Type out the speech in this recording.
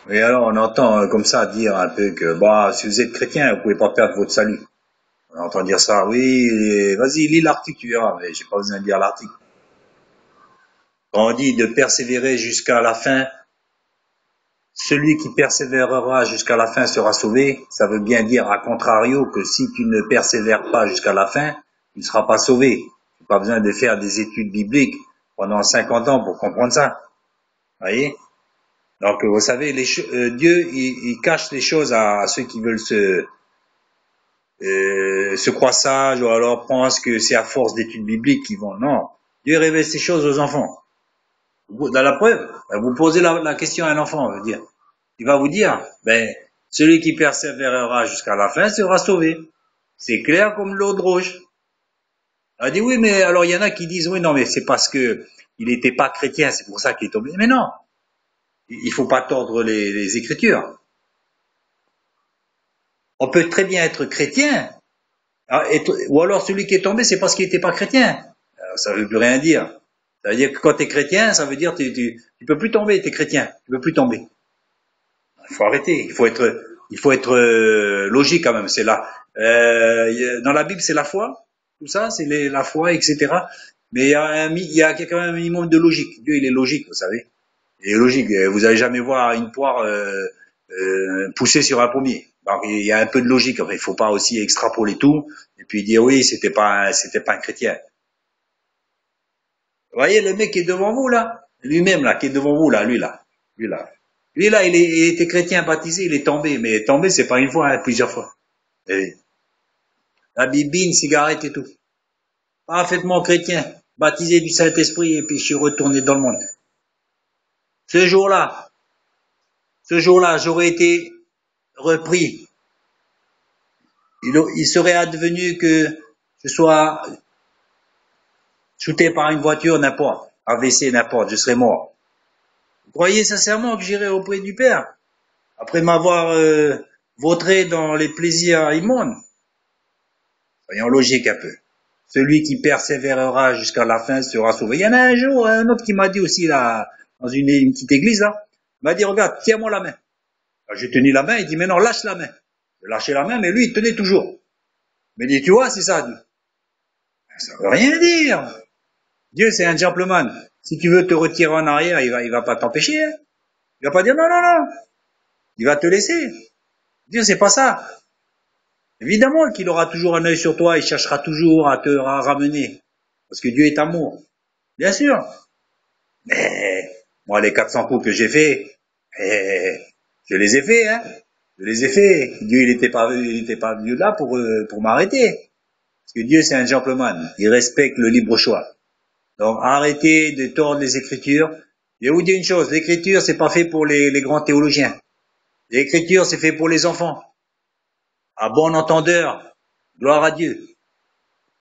Et alors, on entend comme ça dire un peu que, bah, si vous êtes chrétien, vous pouvez pas perdre votre salut. On entend dire ça, oui, vas-y, lis l'article, tu verras, mais j'ai pas besoin de lire l'article. Quand on dit de persévérer jusqu'à la fin, celui qui persévérera jusqu'à la fin sera sauvé. Ça veut bien dire, à contrario, que si tu ne persévères pas jusqu'à la fin, tu ne seras pas sauvé. Tu n'as pas besoin de faire des études bibliques pendant 50 ans pour comprendre ça. Vous voyez? Donc, vous savez, Dieu, il cache les choses à ceux qui veulent se croient sages ou alors pensent que c'est à force d'études bibliques qu'ils vont. Non. Dieu révèle ces choses aux enfants. Dans la preuve, vous posez la question à un enfant, on veut dire. Il va vous dire, ben, celui qui persévérera jusqu'à la fin sera sauvé. C'est clair comme l'eau de roche. Elle dit oui, mais alors il y en a qui disent oui, non, mais c'est parce que il n'était pas chrétien, c'est pour ça qu'il est tombé. Mais non, il faut pas tordre les Écritures. On peut très bien être chrétien, ou alors celui qui est tombé, c'est parce qu'il n'était pas chrétien. Alors, ça veut plus rien dire. Ça veut dire que quand tu es chrétien, ça veut dire que tu peux plus tomber, tu es chrétien, tu peux plus tomber. Il faut arrêter, il faut être logique quand même. C'est là, dans la Bible, c'est la foi, tout ça, c'est la foi, etc. Mais il y a quand même un minimum de logique. Dieu, il est logique, vous savez. Il est logique. Vous allez jamais voir une poire pousser sur un pommier. Donc, il y a un peu de logique. Enfin, il faut pas aussi extrapoler tout et puis dire oui, c'était pas un chrétien. Vous voyez le mec qui est devant vous là, lui-même là, qui est devant vous là, lui là, lui là. Lui là, il était chrétien baptisé, il est tombé, mais tombé c'est pas une fois, hein, plusieurs fois. Et la bibine, cigarette et tout. Parfaitement chrétien, baptisé du Saint-Esprit et puis je suis retourné dans le monde. Ce jour-là, ce jour-là, j'aurais été repris. Il serait advenu que je sois shooté par une voiture, n'importe, AVC, n'importe, je serais mort. Vous croyez sincèrement que j'irai auprès du Père après m'avoir vautré dans les plaisirs immondes? Soyons logiques un peu. Celui qui persévérera jusqu'à la fin sera sauvé. Il y en a un jour, un autre qui m'a dit aussi là, dans une petite église là, il m'a dit regarde, tiens-moi la main. Alors, j'ai tenu la main, il dit mais non, lâche la main. J'ai lâché la main, mais lui il tenait toujours. Il m'a dit tu vois, c'est ça. Ça veut rien dire. Dieu c'est un gentleman. Si tu veux te retirer en arrière, il va pas t'empêcher. Hein. Il va pas dire non, non, non. Il va te laisser. Dieu c'est pas ça. Évidemment qu'il aura toujours un œil sur toi, il cherchera toujours à te ramener. Parce que Dieu est amour. Bien sûr. Mais moi, les 400 coups que j'ai faits, je les ai faits, hein. Je les ai faits. Dieu, il était pas venu là pour m'arrêter. Parce que Dieu, c'est un gentleman. Il respecte le libre choix. Donc, arrêtez de tordre les Écritures. Je vais vous dire une chose. L'Écriture, c'est pas fait pour les grands théologiens. L'Écriture, c'est fait pour les enfants. À bon entendeur. Gloire à Dieu.